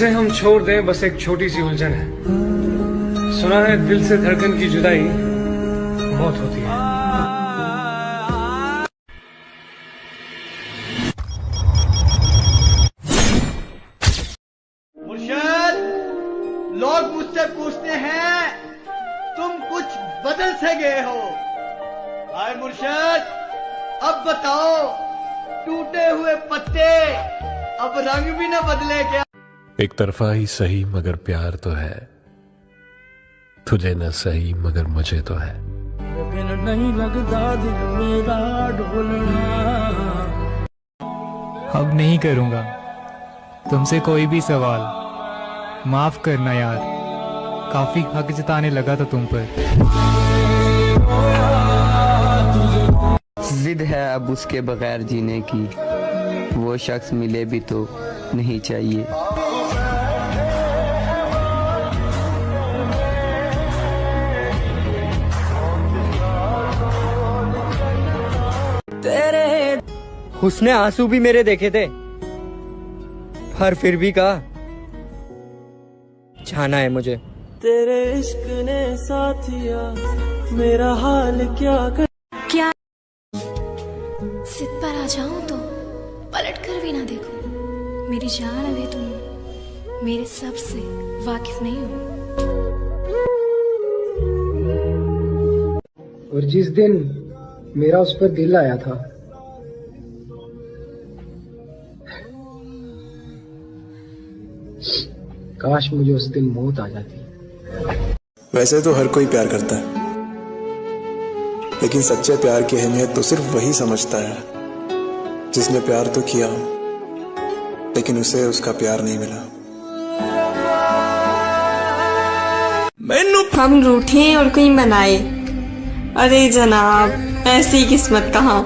उसे हम छोड़ दें बस एक छोटी सी उलझन है। सुना है दिल से धड़कन की जुदाई मौत होती है। मुर्शद, लोग मुझसे पूछते हैं तुम कुछ बदल से गए हो। हाय मुर्शद, अब बताओ, टूटे हुए पत्ते अब रंग भी न बदले क्या? एक तरफा ही सही मगर प्यार तो है, तुझे न सही मगर मुझे तो है। नहीं लगता दिल मेरा ढोलना। अब नहीं करूंगा तुमसे कोई भी सवाल, माफ करना यार, काफी हक जताने लगा था तुम पर। जिद है अब उसके बगैर जीने की, वो शख्स मिले भी तो नहीं चाहिए। उसने आंसू भी मेरे देखे थे, पर फिर भी कहा जाना है मुझे। तेरे इश्क ने साथिया मेरा हाल क्या कर। क्या सिद्ध पर आ जाऊं तो पलट कर भी ना देखूं। मेरी जान, अभी तुम मेरे सब से वाकिफ नहीं हो। और जिस दिन मेरा उस पर दिल आया था, काश मुझे उस दिन मौत आ जाती। वैसे तो हर कोई प्यार करता है, लेकिन सच्चे प्यार की अहमियत तो सिर्फ वही समझता है जिसने प्यार तो किया लेकिन उसे उसका प्यार नहीं मिला। हम रूठे और कोई मनाए, अरे जनाब ऐसी किस्मत कहाँ।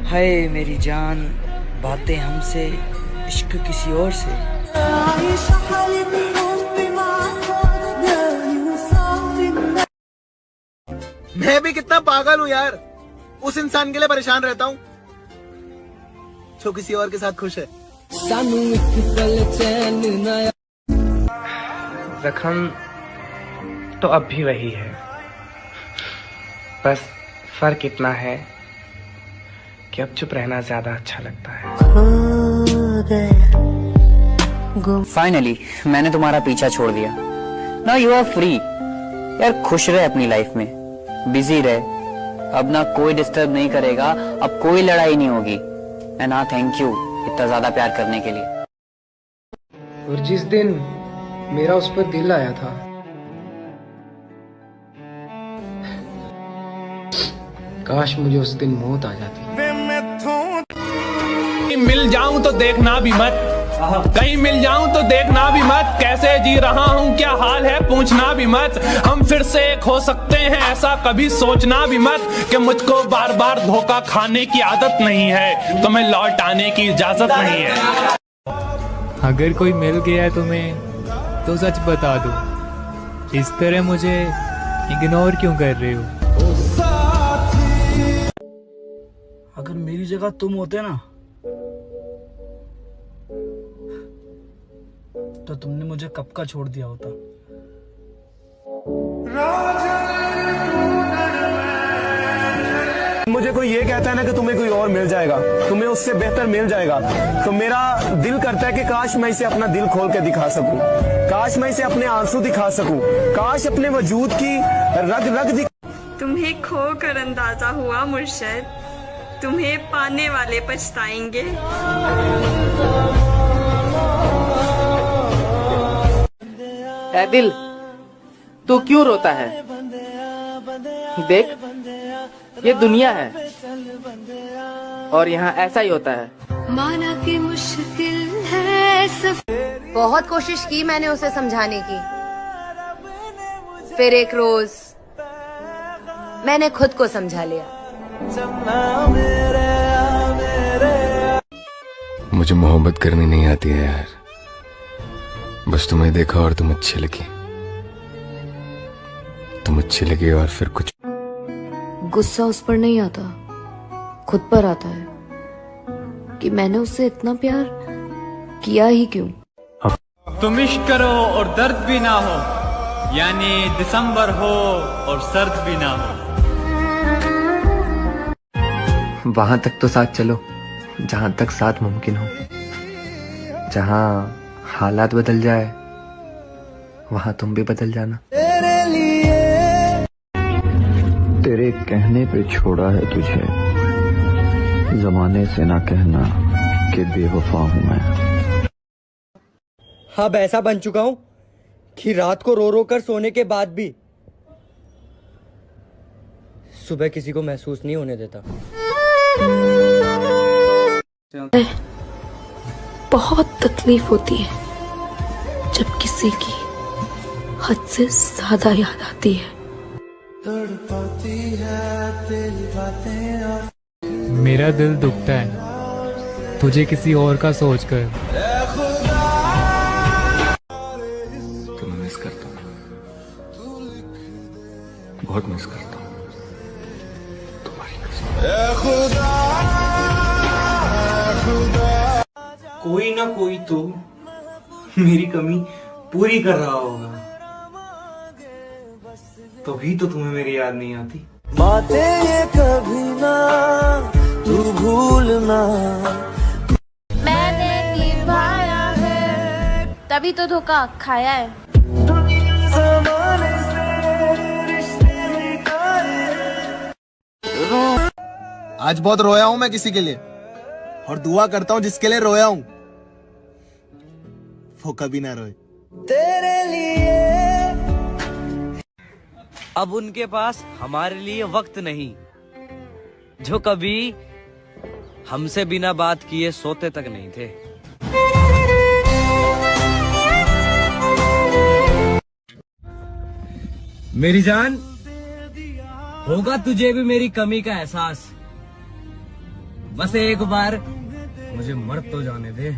हाय मेरी जान, बातें हमसे, इश्क किसी और से। मैं भी कितना पागल हूँ यार, उस इंसान के लिए परेशान रहता हूँ जो किसी और के साथ खुश है। जख्म तो अब भी वही है, बस फर्क इतना है कि अब चुप रहना ज्यादा अच्छा लगता है। फाइनली मैंने तुम्हारा पीछा छोड़ दिया। Now you are free. यार खुश रहे अपनी लाइफ में, बिजी रहे। अब ना कोई डिस्टर्ब नहीं करेगा, अब कोई लड़ाई नहीं होगी। एंड हाँ, थैंक यू इतना ज्यादा प्यार करने के लिए। और जिस दिन मेरा उस पर दिल आया था, काश मुझे उस दिन मौत आ जाती। मिल जाऊं तो देखना भी मत, कहीं मिल जाऊं तो देखना भी मत, कैसे जी रहा हूं क्या हाल है पूछना भी मत। हम फिर से एक हो सकते हैं ऐसा कभी सोचना भी मत, कि मुझको बार बार धोखा खाने की आदत नहीं है, तुम्हें लौट आने की इजाजत नहीं है। अगर कोई मिल गया है तुम्हें तो सच बता दो, इस तरह मुझे इग्नोर क्यों कर रहे हो? अगर मेरी जगह तुम होते ना तो तुमने मुझे कब का छोड़ दिया होता। मुझे कोई ये कहता है ना कि तुम्हें कोई और मिल जाएगा, तुम्हें उससे बेहतर मिल जाएगा, तो मेरा दिल करता है कि काश मैं इसे अपना दिल खोल के दिखा सकूं, काश मैं इसे अपने आंसू दिखा सकूं, काश अपने वजूद की रग रग तुम्हें खो कर अंदाजा हुआ मुर्शद, तुम्हें पाने वाले पछताएंगे। ऐ दिल, तू क्यों रोता है? देख, ये दुनिया है और यहाँ ऐसा ही होता है। माना कि मुश्किल है बहुत कोशिश की मैंने उसे समझाने की, फिर एक रोज मैंने खुद को समझा लिया। मुझे मोहब्बत करनी नहीं आती है यार, बस तुम्हें देखा और तुम अच्छी लगी, तुम अच्छी लगी और फिर कुछ। गुस्सा उस पर नहीं आता, खुद पर आता है कि मैंने उससे इतना प्यार किया ही क्यों। तुम इश्क करो और दर्द भी ना हो, यानी दिसंबर हो और सर्द भी ना हो। वहां तक तो साथ चलो जहां तक साथ मुमकिन हो। जहां हालात बदल जाए वहां तुम भी बदल जाना। तेरे कहने पे छोड़ा है तुझे, जमाने से ना कहना कि बेवफा हूं मैं। अब ऐसा बन चुका हूं कि रात को रो रो कर सोने के बाद भी सुबह किसी को महसूस नहीं होने देता। बहुत तकलीफ होती है जब किसी की हद से ज्यादा याद आती है। मेरा दिल दुखता है तुझे किसी और का सोचकर। तुम्हें मिस करता हूँ, बहुत मिस करता हूँ तुम्हारी कसम। कोई ना कोई तो मेरी कमी पूरी कर रहा होगा, तभी तो तुम्हें मेरी याद नहीं आती। बातें ये कभी ना तू भूलना। मैंने निभाया है तभी तो धोखा खाया है। आज बहुत रोया हूं मैं किसी के लिए, और दुआ करता हूं जिसके लिए रोया हूं वो कभी ना रोए। तेरे लिए अब उनके पास हमारे लिए वक्त नहीं, जो कभी हमसे बिना बात किए सोते तक नहीं थे। मेरी जान, होगा तुझे भी मेरी कमी का एहसास, बस एक बार मुझे मर तो जाने दे।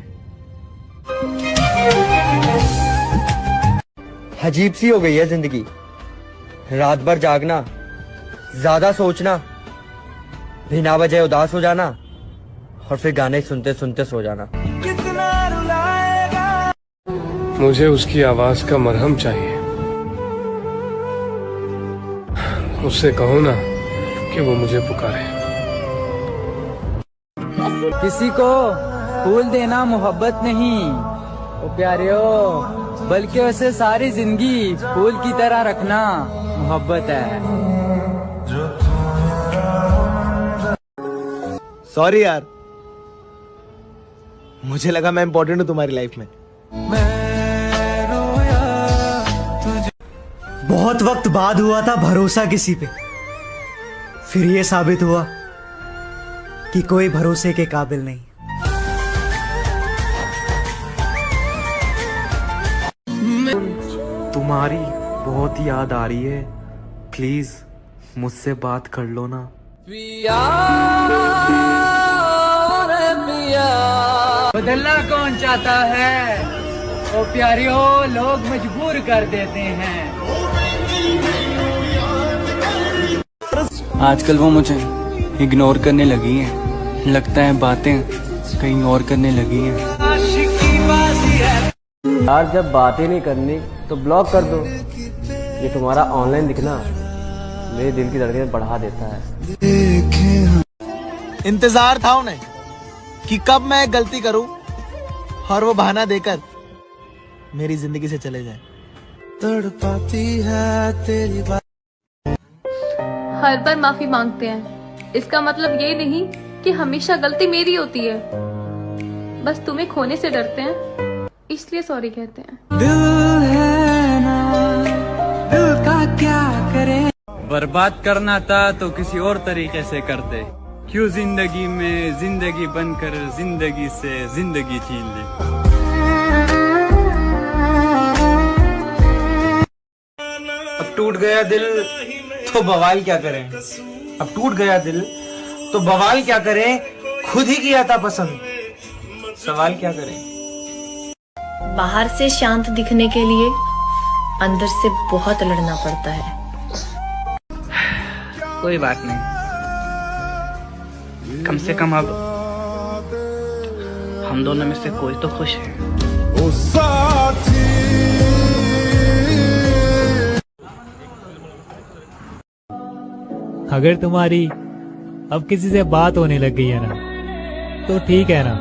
अजीब सी हो गई है जिंदगी, रात भर जागना, ज्यादा सोचना, बिना वजह उदास हो जाना और फिर गाने सुनते सुनते सो जाना। मुझे उसकी आवाज का मरहम चाहिए। उससे कहो ना कि वो मुझे पुकारे। किसी को फूल देना मोहब्बत नहीं ओ प्यारियो, बल्कि उसे सारी जिंदगी फूल की तरह रखना मोहब्बत है। सॉरी यार, मुझे लगा मैं इम्पोर्टेंट हूँ तुम्हारी लाइफ में। बहुत वक्त बाद हुआ था भरोसा किसी पे, फिर ये साबित हुआ कि कोई भरोसे के काबिल नहीं। तुम्हारी बहुत याद आ रही है, प्लीज मुझसे बात कर लो ना। बदलना कौन चाहता है ओ प्यारियो, लोग मजबूर कर देते हैं। आजकल वो मुझे इग्नोर करने लगी हैं, लगता है बातें कहीं और करने लगी हैं। यार जब बातें नहीं करनी तो ब्लॉक कर दो। ये तुम्हारा ऑनलाइन दिखना मेरे दिल की धड़कन बढ़ा देता है। इंतजार था उन्हें कि कब मैं एक गलती करूं और वो बहाना देकर मेरी जिंदगी से चले जाए। तड़पाती है तेरी बात। हर बार माफी मांगते हैं, इसका मतलब ये नहीं कि हमेशा गलती मेरी होती है। बस तुम्हें खोने से डरते हैं, इसलिए सॉरी कहते हैं। दिल है ना, दिल का क्या करे। बर्बाद करना था तो किसी और तरीके से करते, क्यों जिंदगी में जिंदगी बनकर जिंदगी से जिंदगी छीन ली। अब टूट गया दिल तो बवाल क्या करें, अब टूट गया दिल तो बवाल क्या करें, खुद ही किया था पसंद, सवाल क्या करें। बाहर से शांत दिखने के लिए अंदर से बहुत लड़ना पड़ता है। कोई बात नहीं, कम से कम अब हम दोनों में से कोई तो खुश है। अगर तुम्हारी अब किसी से बात होने लग गई है ना, तो ठीक है ना,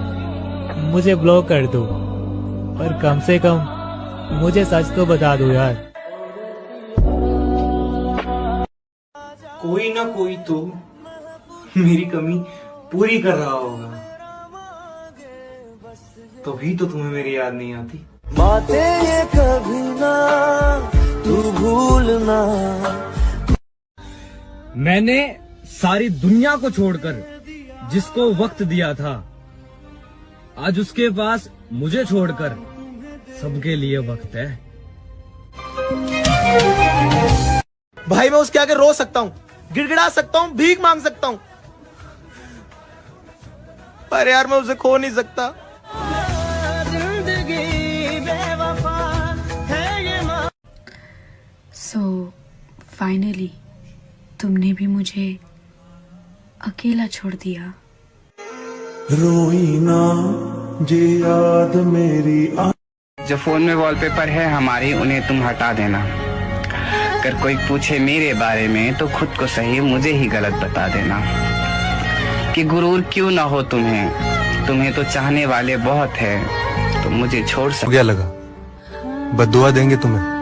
मुझे ब्लॉक कर दो, पर कम से कम मुझे सच तो बता दो यार। कोई ना कोई तो मेरी कमी पूरी कर रहा होगा, तभी तो तुम्हें मेरी याद नहीं आती। बातें ये कभी ना तू भूलना। मैंने सारी दुनिया को छोड़कर जिसको वक्त दिया था, आज उसके पास मुझे छोड़कर सबके लिए वक्त है। भाई मैं उसके आगे रो सकता हूँ, गिड़गिड़ा सकता हूँ, भीख मांग सकता हूँ, पर यार मैं उसे खो नहीं सकता। सो फाइनली तुमने भी मुझे अकेला छोड़ दिया। रोई ना जे याद मेरी जो फोन में वॉलपेपर है हमारी, उन्हें तुम हटा देना। अगर कोई पूछे मेरे बारे में तो खुद को सही, मुझे ही गलत बता देना। कि गुरूर क्यों ना हो तुम्हें तो चाहने वाले बहुत है, तो मुझे छोड़ सकते। क्या लगा बद्दुआ देंगे तुम्हें?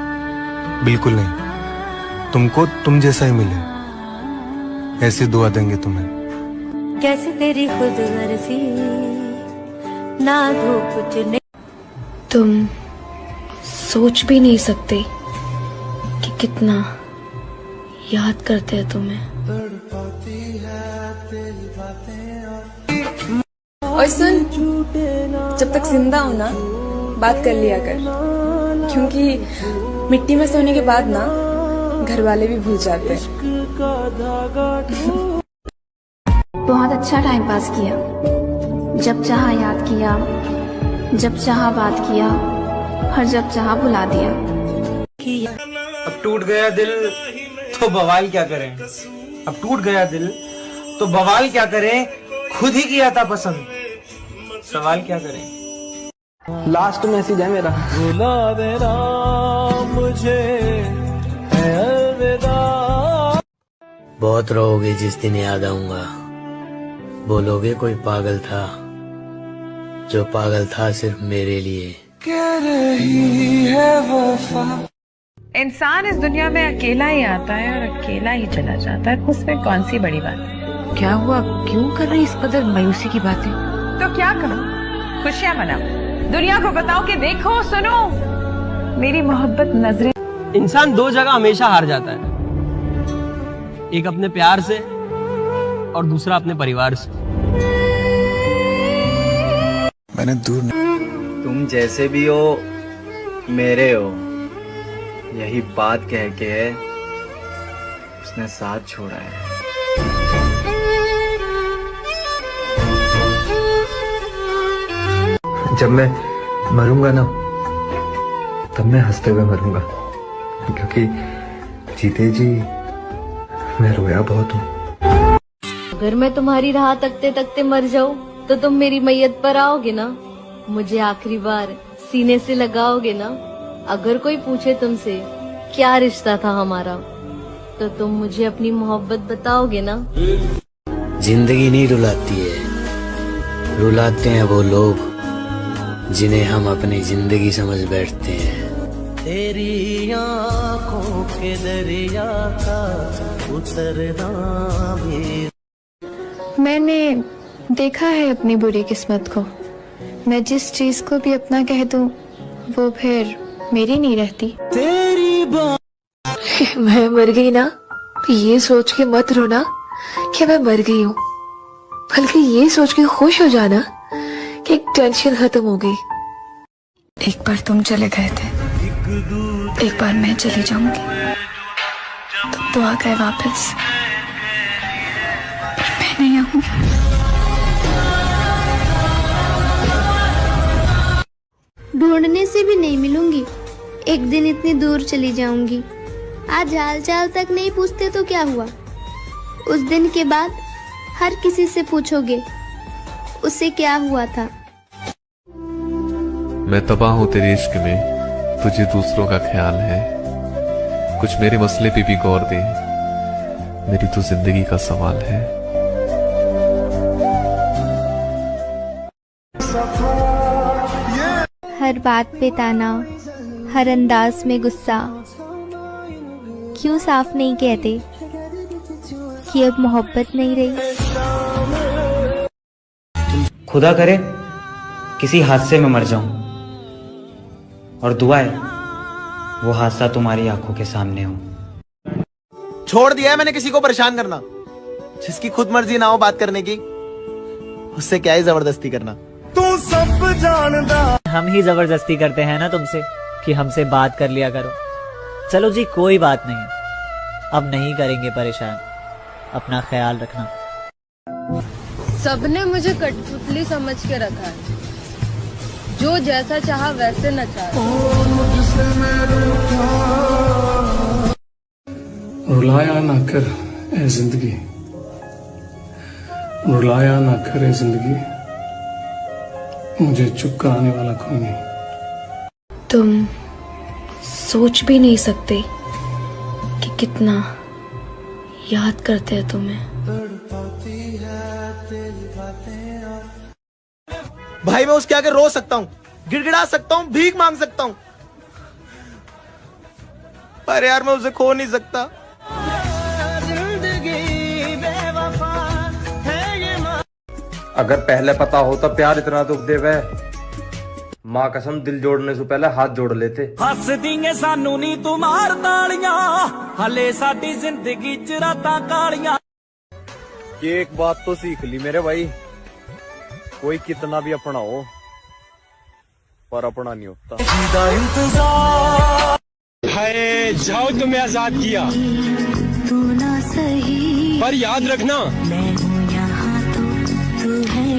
बिल्कुल नहीं, तुमको तुम जैसा ही मिले ऐसी दुआ देंगे तुम्हें। कैसे तेरी खुद गर्जी ना धूप चुने। तुम सोच भी नहीं सकते कि कितना याद करते हैं तुम्हें। और सुन, जब तक जिंदा हो ना बात कर लिया कर, क्योंकि मिट्टी में सोने के बाद ना घर वाले भी भूल जाते हैं। बहुत अच्छा टाइम पास किया, जब चाहा याद किया, जब चाहा बात किया, और जब चाहा भुला दिया। अब टूट गया दिल तो बवाल क्या करें, अब टूट गया दिल तो बवाल क्या करें, खुद ही किया था पसंद, सवाल क्या करें। लास्ट मैसेज है मेरा। भुला देना मुझे है अलविदा। बहुत रोओगे जिस दिन याद आऊंगा, बोलोगे कोई पागल था, जो पागल था सिर्फ मेरे लिए। कह रही है वफा। इंसान इस दुनिया में अकेला ही आता है और अकेला ही चला जाता है, उसमें कौन सी बड़ी बात है। क्या हुआ, क्यों कर रही इस कदर मायूसी की बातें? तो क्या करो, खुशियां मनाओ, दुनिया को बताओ कि देखो सुनो मेरी मोहब्बत नजरें। इंसान दो जगह हमेशा हार जाता है, एक अपने प्यार से और दूसरा अपने परिवार से। मैंने दूर तुम जैसे भी हो मेरे हो, यही बात कह के उसने साथ छोड़ा है। जब मैं मरूंगा ना, तब मैं हंसते हुए मरूंगा, क्योंकि जीते जी मैं रोया बहुत हूँ। अगर मैं तुम्हारी राह तकते तकते मर जाऊं, तो तुम मेरी मैयत पर आओगे ना, मुझे आखिरी बार सीने से लगाओगे ना। अगर कोई पूछे तुमसे क्या रिश्ता था हमारा, तो तुम मुझे अपनी मोहब्बत बताओगे ना। जिंदगी नहीं रुलाती है, रुलाते हैं वो लोग जिन्हें हम अपनी जिंदगी समझ बैठते हैं। तेरी आंखों के दरिया का उतरना भी। मैंने देखा है अपनी बुरी किस्मत को, मैं जिस चीज को भी अपना कह दूं, वो फिर मेरी नहीं रहती। तेरी मैं मर गई ना, तो ये सोच के मत रोना कि मैं मर गई हूँ, बल्कि ये सोच के खुश हो जाना कि एक टेंशन खत्म हो गई। एक बार तुम चले गए थे, एक बार मैं चली जाऊंगी, तुम तो आ गए वापस, पर मैं नहीं आऊंगी। ढूंढने से भी नहीं मिलूंगी, एक दिन इतनी दूर चली जाऊंगी। आज हाल चाल तक नहीं पूछते तो क्या हुआ, उस दिन के बाद हर किसी से पूछोगे उससे क्या हुआ था। मैं तबाह हूं तेरे इश्क में, तुझे दूसरों का ख्याल है। कुछ मेरे मसले पे भी गौर दे, मेरी तो जिंदगी का सवाल है। हर बात पे ताना, हर अंदाज में गुस्सा, क्यों साफ नहीं कहते कि अब मोहब्बत नहीं रही। खुदा करे किसी हादसे में मर जाऊं, और दुआ है वो हादसा तुम्हारी आंखों के सामने हो। छोड़ दिया है मैंने किसी को परेशान करना। जिसकी खुद मर्जी ना हो बात करने की, उससे क्या ही जबरदस्ती करना। तू सब जानदा। हम ही जबरदस्ती करते हैं ना तुमसे कि हमसे बात कर लिया करो। चलो जी कोई बात नहीं, अब नहीं करेंगे परेशान, अपना ख्याल रखना। सबने मुझे कठपुतली समझ के रखा है, जो जैसा चाहा वैसे नचा। रुलाया ना कर ए जिंदगी, रुलाया ना कर ए जिंदगी, मुझे चुप कराने वाला कोई नहीं। तुम सोच भी नहीं सकते कि कितना याद करते हैं तुम्हें। भाई मैं उसके आगे रो सकता हूँ, गिड़गिड़ा सकता हूँ, भीख मांग सकता हूँ, पर यार मैं उसे खो नहीं सकता। अगर पहले पता होता प्यार इतना दुख देवे, माँ कसम दिल जोड़ने से पहले हाथ जोड़ लेते। हस दिए सानू नी तू मार तालियां, हले साडी जिंदगी च रातां कालियां। ये एक बात तो सीख ली मेरे भाई, कोई कितना भी अपना हो पर अपना नहीं होता। इंतजार हाय जाओ, तुम्हें आजाद किया, तू ना सही, पर याद रखना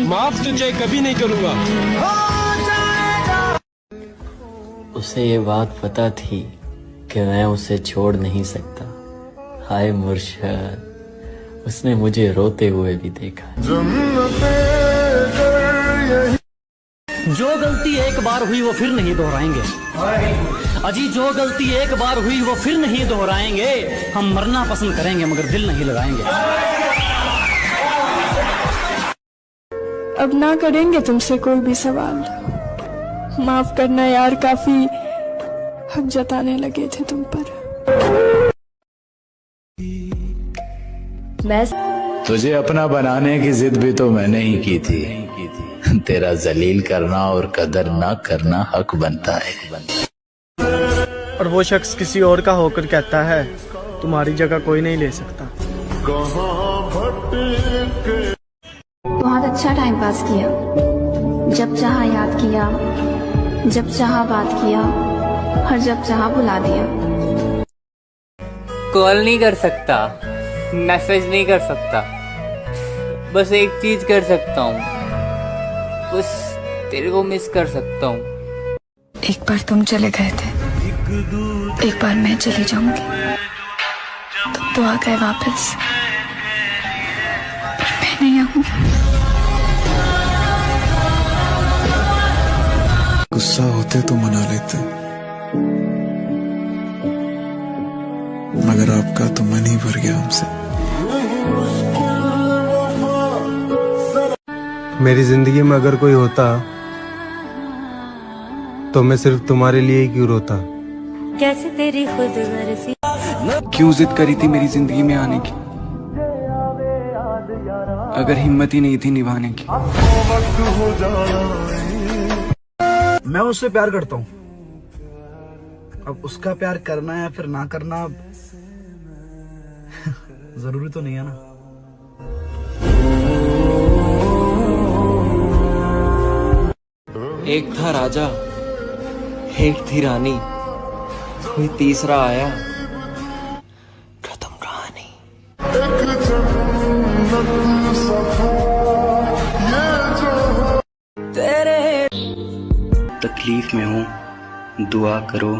माफ तुझे कभी नहीं करूंगा। उसे ये बात पता थी कि मैं उसे छोड़ नहीं सकता। हाय मुर्शद, उसने मुझे रोते हुए भी देखा। जो गलती एक बार हुई वो फिर नहीं दोहराएंगे। अजी जो गलती एक बार हुई वो फिर नहीं दोहराएंगे। हम मरना पसंद करेंगे मगर दिल नहीं लगाएंगे। अब ना करेंगे तुमसे कोई भी सवाल। माफ करना यार, काफी हक जताने लगे थे तुम पर। तुझे अपना बनाने की जिद भी तो मैंने ही की थी। तेरा जलील करना और कदर ना करना हक बनता है। और वो शख्स किसी और का होकर कहता है तुम्हारी जगह कोई नहीं ले सकता। बहुत अच्छा टाइम पास किया, जब चाहा याद किया, जब चाहा बात किया, हर जब चाहा बुला दिया। कॉल नहीं कर सकता, मैसेज नहीं कर सकता, बस एक चीज कर सकता हूँ, बस तेरे को मिस कर सकता हूँ। एक बार तुम चले गए थे, एक बार मैं चली जाऊंगी। तुम तो आ गए वापस, पर मैं नहीं आऊंगी। गुस्सा होते तो मना लेते, मगर आपका तो मन ही भर गया हमसे। मेरी जिंदगी में अगर कोई होता तो मैं सिर्फ तुम्हारे लिए ही क्यों रोता। कैसे तेरी खुद गर्जी, क्यों जिद करी थी मेरी जिंदगी में आने की, अगर हिम्मत ही नहीं थी निभाने की। मैं उससे प्यार करता हूँ, अब उसका प्यार करना या फिर ना करना जरूरी तो नहीं है ना। एक था राजा, एक थी रानी, कोई तीसरा आया, खत्म कहानी। तकलीफ में हूँ, दुआ करो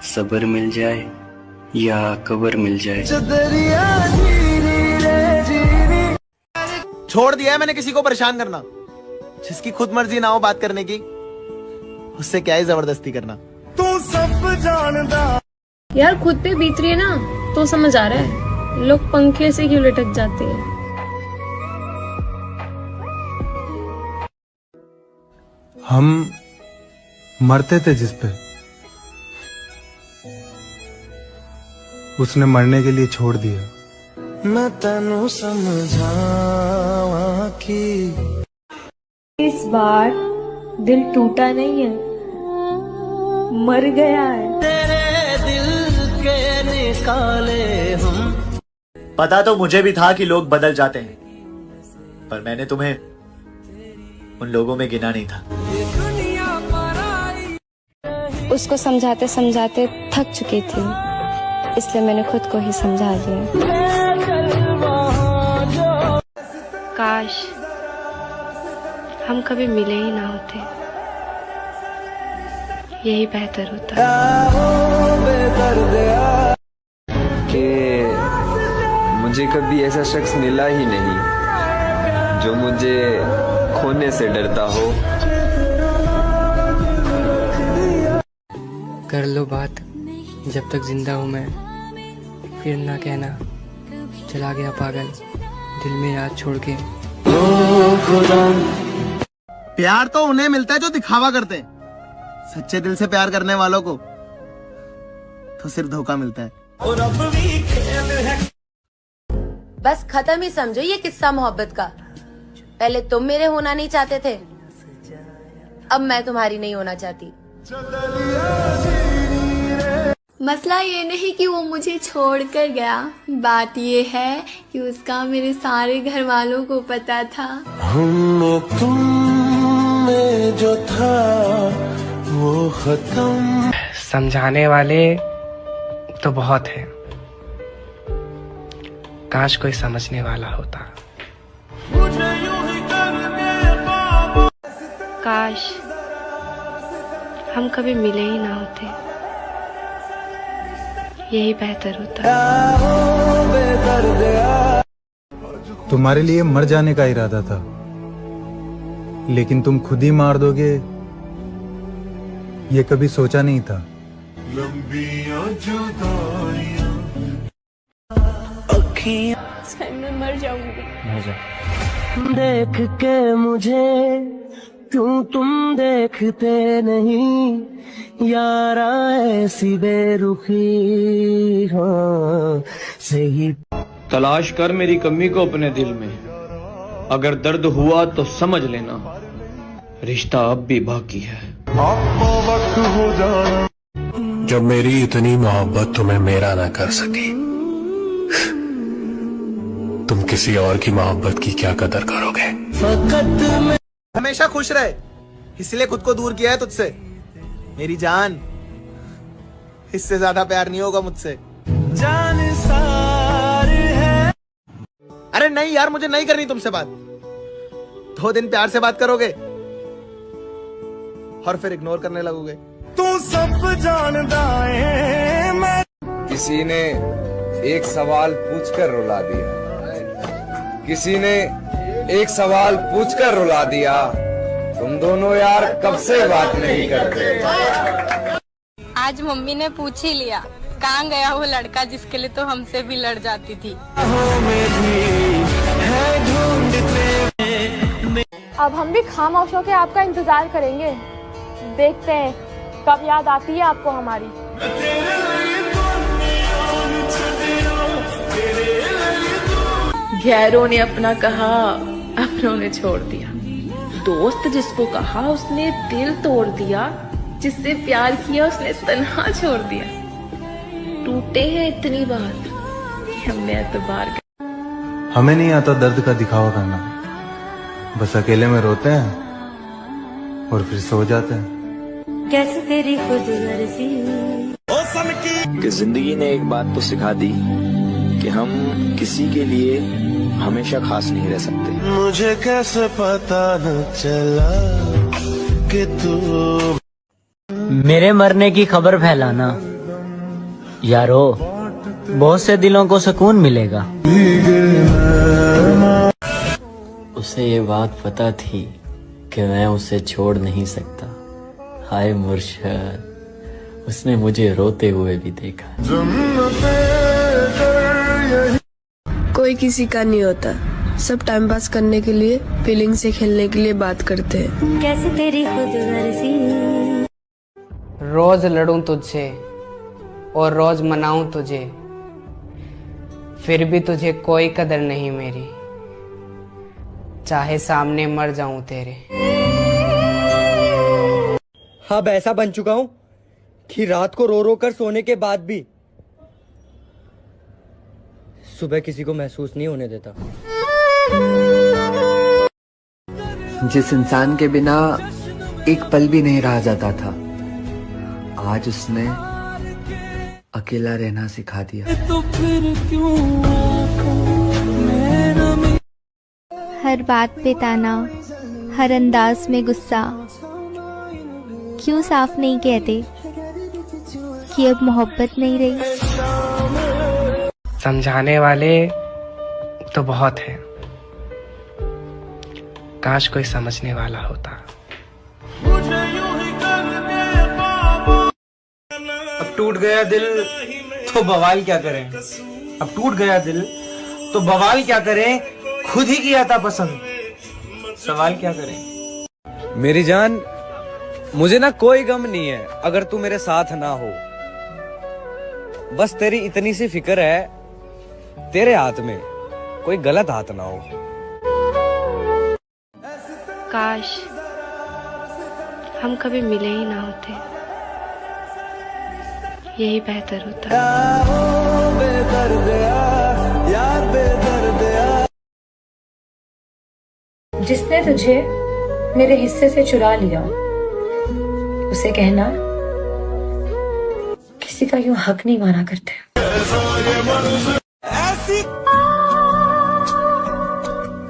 सब्र मिल जाए या कब्र मिल जाए। छोड़ दिया है मैंने किसी को परेशान करना। जिसकी खुद मर्जी ना हो बात करने की, उससे क्या ही जबरदस्ती करना। तू सब जानदा। यार खुद पे बीत रही है ना तो समझ आ रहा है, लोग पंखे से क्यों लटक जाते हैं। हम मरते थे जिस पे, उसने मरने के लिए छोड़ दिया। मैं तेनू समझावा कि इस बार दिल टूटा नहीं है, मर गया है। तेरे दिल के निकाले हम। पता तो मुझे भी था कि लोग बदल जाते हैं, पर मैंने तुम्हें उन लोगों में गिना नहीं था। उसको समझाते समझाते थक चुकी थी, इसलिए मैंने खुद को ही समझा लिया। काश हम कभी मिले ही ना होते, यही बेहतर होता। कि मुझे कभी ऐसा शख्स मिला ही नहीं जो मुझे खोने से डरता हो। कर लो बात जब तक जिंदा हूँ मैं, फिर ना कहना चला गया पागल दिल में याद छोड़ के। प्यार तो उन्हें मिलता है जो दिखावा करते हैं, सच्चे दिल से प्यार करने वालों को तो सिर्फ धोखा मिलता है। बस खत्म ही समझो ये किस्सा मोहब्बत का। पहले तुम मेरे होना नहीं चाहते थे, अब मैं तुम्हारी नहीं होना चाहती। मसला ये नहीं कि वो मुझे छोड़कर गया, बात ये है कि उसका मेरे सारे घर वालों को पता था। हम तुम में जो था वो खत्म। समझाने वाले तो बहुत है, काश कोई समझने वाला होता। काश हम कभी मिले ही ना होते, यही बेहतर होता। तुम्हारे लिए मर जाने का इरादा था, लेकिन तुम खुद ही मार दोगे ये कभी सोचा नहीं था। मैं मर जाऊंगी। देख के मुझे क्यों तुम देखते नहीं, यारा ऐसी बेरुखी हाँ सही। तलाश कर मेरी कमी को अपने दिल में, अगर दर्द हुआ तो समझ लेना रिश्ता अब भी बाकी है। जब मेरी इतनी मोहब्बत तुम्हें मेरा ना कर सकी, तुम किसी और की मोहब्बत की क्या कदर करोगे। हमेशा खुश रहे, इसलिए खुद को दूर किया है तुझसे। मेरी जान, इससे ज्यादा प्यार नहीं होगा मुझसे। जान सार है। अरे नहीं यार, मुझे नहीं करनी तुमसे बात। 2 दिन प्यार से बात करोगे और फिर इग्नोर करने लगोगे। तू सब जानता है। मैं किसी ने एक सवाल पूछकर रुला दिया, किसी ने एक सवाल पूछकर रुला दिया। तुम दोनों यार कब से बात नहीं करते। आज मम्मी ने पूछ ही लिया कहाँ गया वो लड़का जिसके लिए तो हमसे भी लड़ जाती थी। अब हम भी खामोश होकर आपका इंतजार करेंगे, देखते हैं कब याद आती है आपको हमारी। गैरों ने अपना कहा, अपनों ने छोड़ दिया। दोस्त जिसको कहा उसने दिल तोड़ दिया, जिससे प्यार किया उसने तन्हा छोड़ दिया। टूटे हैं इतनी बार कि हमने एतबार कर। हमें नहीं आता दर्द का दिखावा करना, बस अकेले में रोते हैं और फिर सो जाते हैं। कैसे तेरी खुद गर्जी कि जिंदगी ने एक बात तो सिखा दी कि हम किसी के लिए हमेशा खास नहीं रह सकते। मुझे कैसे पता न चला कि तू मेरे मरने की खबर फैलाना यारो, बहुत से दिलों को सुकून मिलेगा। उसे ये बात पता थी कि मैं उसे छोड़ नहीं सकता। हाय मुर्शद, उसने मुझे रोते हुए भी देखा। कोई किसी का नहीं होता, सब टाइम पास करने के लिए, फीलिंग से खेलने के लिए बात करते हैं। कैसे तेरी खुदगर्जी। रोज लड़ूं तुझसे और रोज मनाऊं तुझे, फिर भी तुझे कोई कदर नहीं मेरी, चाहे सामने मर जाऊं तेरे। अब ऐसा बन चुका हूं कि रात को रो रो कर सोने के बाद भी सुबह किसी को महसूस नहीं होने देता। जिस इंसान के बिना एक पल भी नहीं रहा जाता था, आज उसने अकेला रहना सिखा दिया। तो फिर क्यों हर बात पे ताना, हर अंदाज में गुस्सा, क्यों साफ नहीं कहते कि अब मोहब्बत नहीं रही। समझाने वाले तो बहुत हैं, काश कोई समझने वाला होता। अब टूट गया दिल तो बवाल क्या करें, अब टूट गया दिल तो बवाल क्या करें, खुद ही किया था पसंद, सवाल क्या करें। मेरी जान, मुझे ना कोई गम नहीं है अगर तू मेरे साथ ना हो। बस तेरी इतनी सी फिक्र है, तेरे हाथ में कोई गलत हाथ ना हो। काश हम कभी मिले ही ना होते, यही बेहतर होता। जिसने तुझे मेरे हिस्से से चुरा लिया, उसे कहना किसी का यूं हक नहीं माना करते।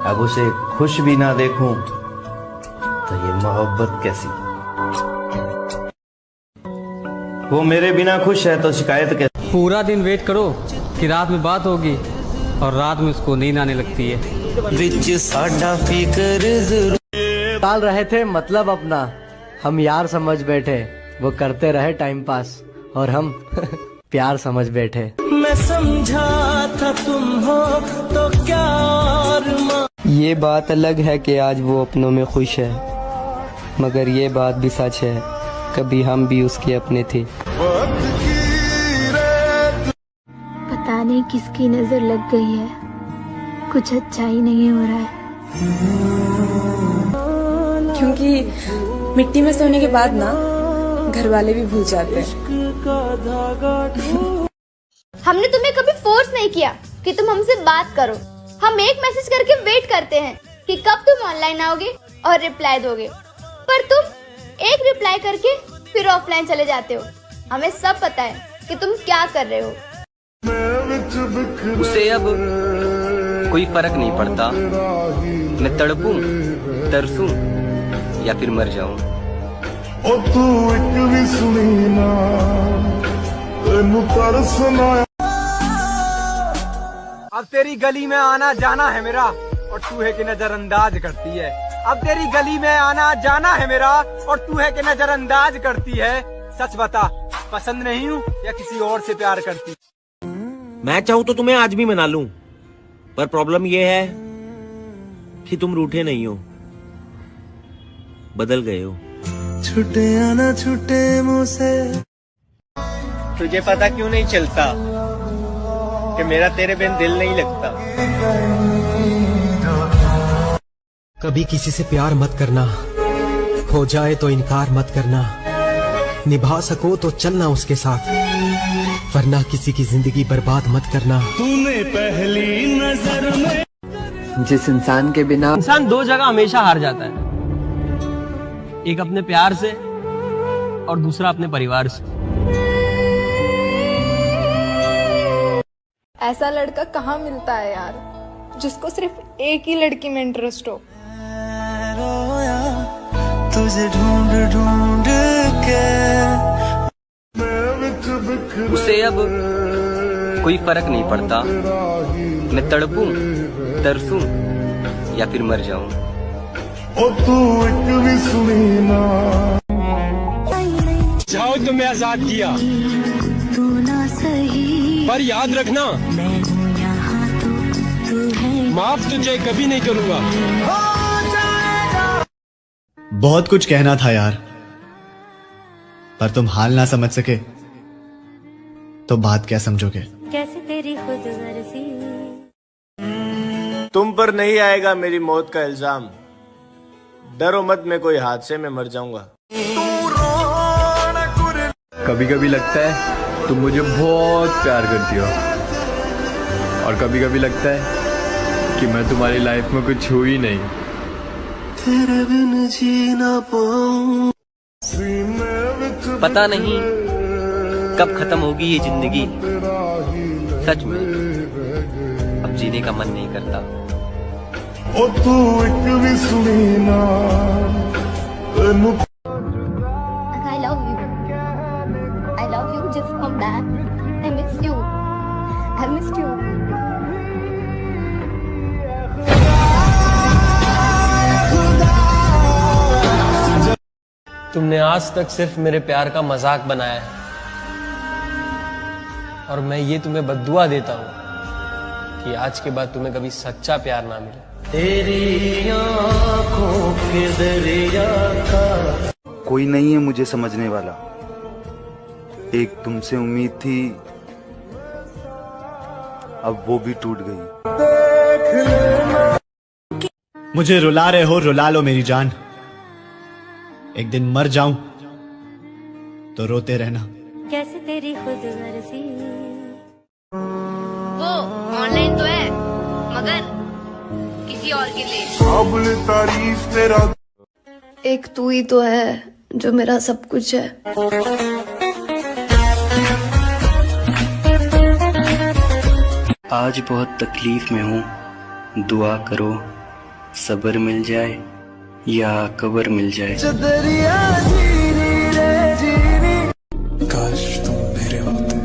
अब उसे खुश भी ना देखूं तो ये मोहब्बत कैसी। वो मेरे बिना खुश है तो शिकायत कैसी। पूरा दिन वेट करो कि रात में बात होगी और रात में उसको नींद आने लगती है। टाल रहे थे मतलब अपना, हम यार समझ बैठे, वो करते रहे टाइम पास और हम प्यार समझ बैठे। मैं समझा था तुम हो तो क्या ये बात अलग है कि आज वो अपनों में खुश है, मगर ये बात भी सच है कभी हम भी उसके अपने थे। पता नहीं किसकी नजर लग गई है, कुछ अच्छा ही नहीं हो रहा है। क्योंकि मिट्टी में सोने के बाद ना घर वाले भी भूल जाते हैं। हमने तुम्हें कभी फोर्स नहीं किया कि तुम हमसे बात करो। हम एक मैसेज करके वेट करते हैं कि कब तुम ऑनलाइन आओगे और रिप्लाई दोगे, पर तुम एक रिप्लाई करके फिर ऑफलाइन चले जाते हो। हमें सब पता है कि तुम क्या कर रहे हो। उसे अब कोई फर्क नहीं पड़ता, मैं तड़पूं, तरसूं या फिर मर जाऊं। अब तेरी गली में आना जाना है मेरा और चूहे की नजरअंदाज करती है। अब तेरी गली में आना जाना है मेरा और चूहे की नजरअंदाज करती है। सच बता, पसंद नहीं हूँ या किसी और से प्यार करती। मैं चाहूँ तो तुम्हें आज भी मना लूं, पर प्रॉब्लम ये है कि तुम रूठे नहीं हो, बदल गए हो। छूटे आना छूटे मुझसे। तुझे पता क्यों नहीं चलता कि मेरा तेरे बिन दिल नहीं लगता। कभी किसी से प्यार मत करना, हो जाए तो इनकार मत करना, निभा सको तो चलना उसके साथ, वरना किसी की जिंदगी बर्बाद मत करना। तूने पहली नजर में। जिस इंसान के बिना इंसान दो जगह हमेशा हार जाता है, एक अपने प्यार से और दूसरा अपने परिवार से। ऐसा लड़का कहाँ मिलता है यार, जिसको सिर्फ एक ही लड़की में इंटरेस्ट हो। तुझे ढूंढ ढूंढ के उसे अब कोई फर्क नहीं पड़ता, मैं तड़पूं, तरसूं या फिर मर जाऊं। तू एक भी सुनी ना। तुम्हें आजाद किया, पर याद रखना माफ तुझे कभी नहीं करूंगा। बहुत कुछ कहना था यार, पर तुम हाल ना समझ सके तो बात क्या समझोगे। कैसे तेरी खुद गर्जी। तुम पर नहीं आएगा मेरी मौत का इल्जाम, डरो मत मैं कोई हादसे में मर जाऊंगा। कभी कभी लगता है तुम मुझे बहुत प्यार करती हो, और कभी कभी लगता है कि मैं तुम्हारी लाइफ में कुछ हूँ ही नहीं। तेरे बिन जी ना पाऊं। पता नहीं कब खत्म होगी ये जिंदगी, सच में अब जीने का मन नहीं करता। ओ तू एक भी सुनी ना। I love you. I love you. Just come back. I miss you. I missed you. तुमने आज तक सिर्फ मेरे प्यार का मजाक बनाया है, और मैं ये तुम्हें बद्दुआ देता हूँ कि आज के बाद तुम्हें कभी सच्चा प्यार ना मिले। तेरी आँखों के दरिया का कोई नहीं है मुझे समझने वाला, एक तुमसे उम्मीद थी अब वो भी टूट गई। मुझे रुला रहे हो, रुला लो मेरी जान, एक दिन मर जाऊं तो रोते रहना। कैसे तेरी खुद गर्जी। वो ऑनलाइन तो है मगर किसी और के लिए। तारीफ तेरा। एक तू ही तो है जो मेरा सब कुछ है। आज बहुत तकलीफ में हूँ, दुआ करो सब्र मिल जाए या कब्र मिल जाए। काश तुम मेरे होते,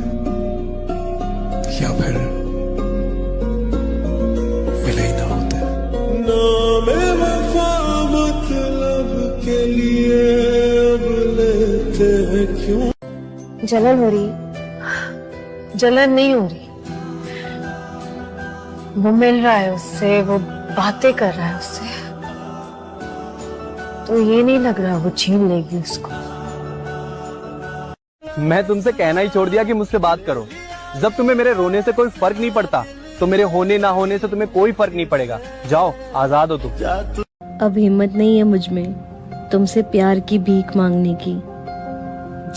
या फिर मिले ही ना होते। मतलब के लिए अब लेते हैं क्यों। जलन हो रही? जलन नहीं हो रही, वो मिल रहा है उससे, वो बातें कर रहा है उससे, तो ये नहीं लग रहा वो छीन लेगी उसको। मैं तुमसे कहना ही छोड़ दिया कि मुझसे बात करो। जब तुम्हें मेरे रोने से कोई फर्क नहीं पड़ता तो मेरे होने ना होने से तुम्हें कोई फर्क नहीं पड़ेगा। जाओ, आजाद हो तुम। अब हिम्मत नहीं है मुझ में तुमसे प्यार की भीख मांगने की।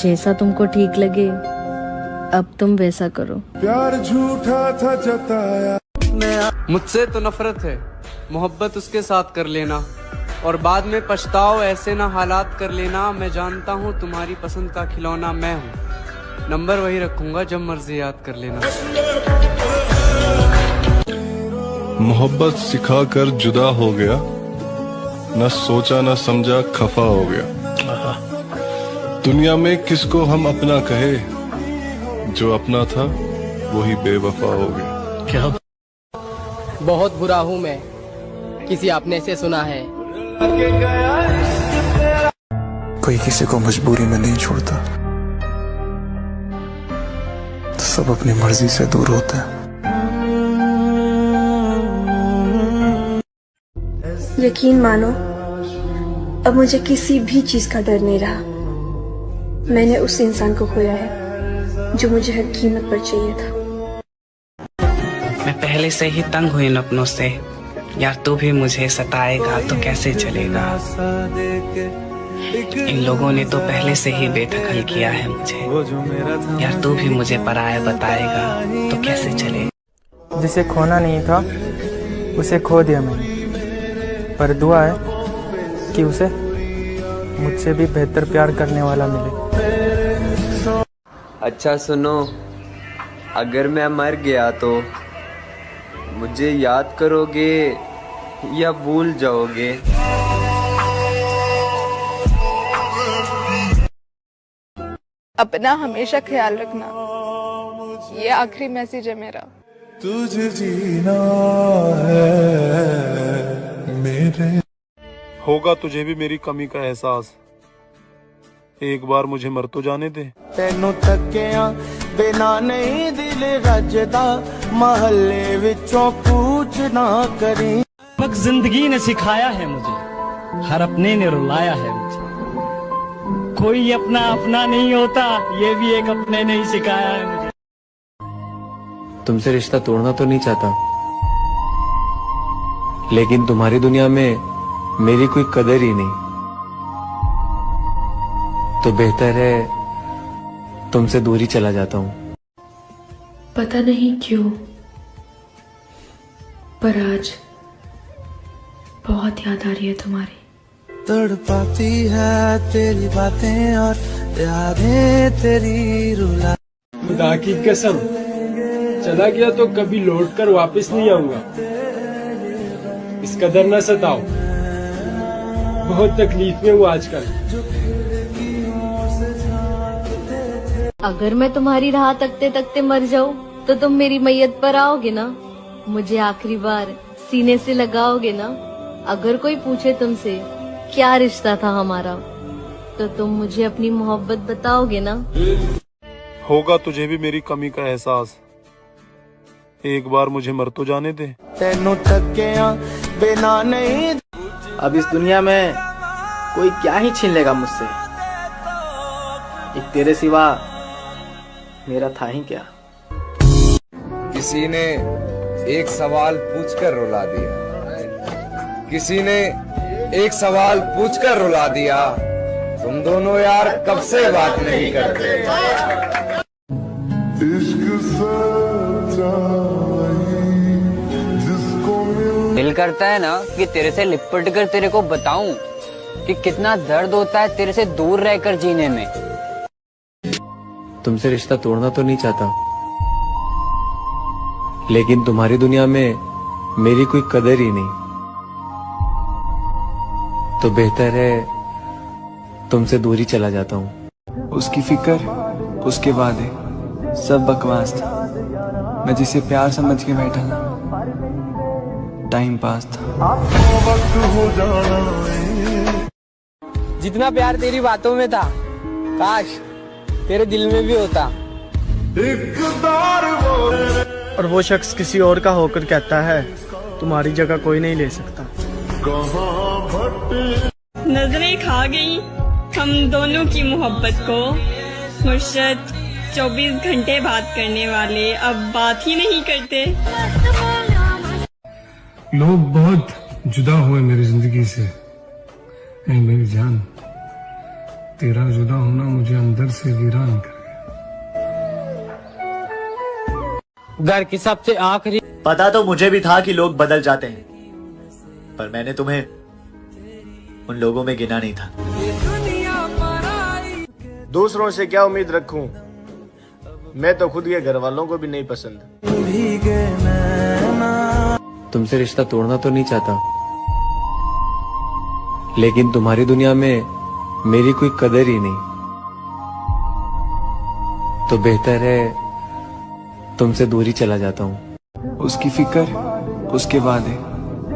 जैसा तुमको ठीक लगे अब तुम वैसा करो। प्यार झूठा था जताया। मुझसे तो नफरत है, मोहब्बत उसके साथ कर लेना, और बाद में पछताओ ऐसे ना हालात कर लेना। मैं जानता हूँ तुम्हारी पसंद का खिलौना मैं हूँ, नंबर वही रखूंगा जब मर्जी याद कर लेना। मोहब्बत सिखा कर जुदा हो गया, न सोचा न समझा खफा हो गया। दुनिया में किसको हम अपना कहे, जो अपना था वही बेवफा हो गया। क्या बहुत बुरा हूँ मैं, किसी अपने से सुना है। कोई किसी को मजबूरी में नहीं छोड़ता, सब अपनी मर्जी से दूर होते हैं। यकीन मानो अब मुझे किसी भी चीज का डर नहीं रहा। मैंने उस इंसान को खोया है जो मुझे हर कीमत पर चाहिए था। मैं पहले से ही तंग हुई इन अपनों से, यार तू भी मुझे सताएगा तो कैसे चलेगा। इन लोगों ने तो पहले से ही बेदखल किया है मुझे, यार तू भी मुझे पराया बताएगा तो कैसे चलेगा। जिसे खोना नहीं था उसे खो दिया मैंने, पर दुआ है कि उसे मुझसे भी बेहतर प्यार करने वाला मिले। अच्छा सुनो, अगर मैं मर गया तो मुझे याद करोगे या भूल जाओगे? अपना हमेशा ख्याल रखना, ये आखिरी मैसेज है मेरा। तुझे जीना है मेरे। होगा तुझे भी मेरी कमी का एहसास, एक बार मुझे मर तो जाने दे। तेनू तकिया बिना नहीं दिल रजदा, महल्ले विचों पूछ ना करी। जिंदगी ने सिखाया है मुझे, हर अपने ने रुलाया है मुझे। कोई अपना अपना नहीं होता, ये भी एक अपने ने ही सिखाया है मुझे। तुमसे रिश्ता तोड़ना तो नहीं चाहता, लेकिन तुम्हारी दुनिया में मेरी कोई कदर ही नहीं, तो बेहतर है तुमसे दूर ही चला जाता हूँ। पता नहीं क्यों, पर आज बहुत याद आ रही है तुम्हारी। तड़पाती है तेरी बातें और यादें तेरी रुला। खुदा की कसम, चला गया तो कभी लौट कर वापस नहीं आऊंगा। इस कदर न सताओ, बहुत तकलीफ में हूँ आजकल। अगर मैं तुम्हारी राह तकते तकते मर जाऊं, तो तुम मेरी मैयत पर आओगे ना? मुझे आखिरी बार सीने से लगाओगे ना? अगर कोई पूछे तुमसे क्या रिश्ता था हमारा, तो तुम मुझे अपनी मोहब्बत बताओगे ना? होगा तुझे भी मेरी कमी का एहसास, एक बार मुझे मर तो जाने दे। तेनू तकिया बिना नहीं। अब इस दुनिया में कोई क्या ही छीन लेगा मुझसे, एक तेरे सिवा मेरा था ही क्या। किसी ने एक सवाल पूछकर रुला दिया, किसी ने एक सवाल पूछकर रुला दिया। तुम दोनों यार कब से बात नहीं करते। दिल करता है ना कि तेरे से लिपट कर तेरे को बताऊं कि कितना दर्द होता है तेरे से दूर रहकर जीने में। तुमसे रिश्ता तोड़ना तो नहीं चाहता, लेकिन तुम्हारी दुनिया में मेरी कोई कदर ही नहीं, तो बेहतर है तुमसे दूर ही चला जाता हूँ। उसकी फिक्र, उसके वादे, सब बकवास था। मैं जिसे प्यार समझ के बैठा था, टाइम पास था। जितना प्यार तेरी बातों में था, काश तेरे दिल में भी होता। और वो शख्स किसी और का होकर कहता है तुम्हारी जगह कोई नहीं ले सकता। नजरें खा गई हम दोनों की मोहब्बत को। मुर्शद 24 घंटे बात करने वाले अब बात ही नहीं करते। लोग बहुत जुदा हुए मेरी जिंदगी से। ऐ मेरी जान, तेरा जुदा होना मुझे अंदर से वीरान कर गया। घर की सबसे आखिरी। पता तो मुझे भी था कि लोग बदल जाते हैं, पर मैंने तुम्हें उन लोगों में गिना नहीं था। दूसरों से क्या उम्मीद रखूं, मैं तो खुद के घर वालों को भी नहीं पसंद। तुमसे रिश्ता तोड़ना तो नहीं चाहता, लेकिन तुम्हारी दुनिया में मेरी कोई कदर ही नहीं, तो बेहतर है तुमसे दूर ही चला जाता हूँ। उसकी फिक्र, उसके वादे,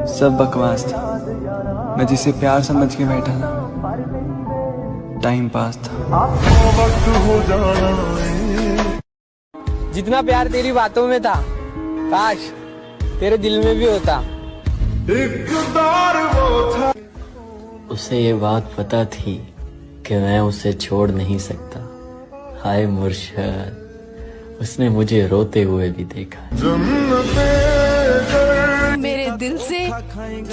सब बकवास था। मैं जिसे प्यार समझ के बैठा था, टाइम पास था। जितना प्यार तेरी बातों में था, काश तेरे दिल में भी होता। उसे ये बात पता थी कि मैं उसे छोड़ नहीं सकता। हाय मुर्शद, उसने मुझे रोते हुए भी देखा। मेरे दिल से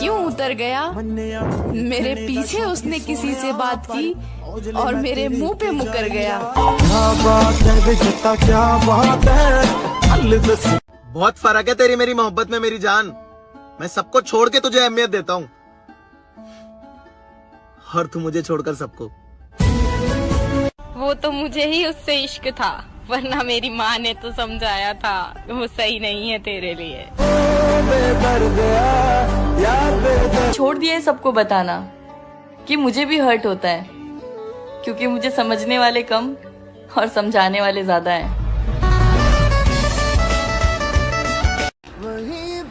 क्यों उतर गया? मेरे पीछे उसने किसी से बात की और मेरे मुंह पे मुकर गया। बहुत फर्क है तेरी मेरी मोहब्बत में मेरी जान। मैं सबको छोड़ के तुझे अहमियत देता हूँ, और तू मुझे छोड़कर सबको। वो तो मुझे ही उससे इश्क था, वरना मेरी माँ ने तो समझाया था वो सही नहीं है तेरे लिए। छोड़ दिए सबको बताना कि मुझे भी हर्ट होता है, क्योंकि मुझे समझने वाले कम और समझाने वाले ज्यादा हैं।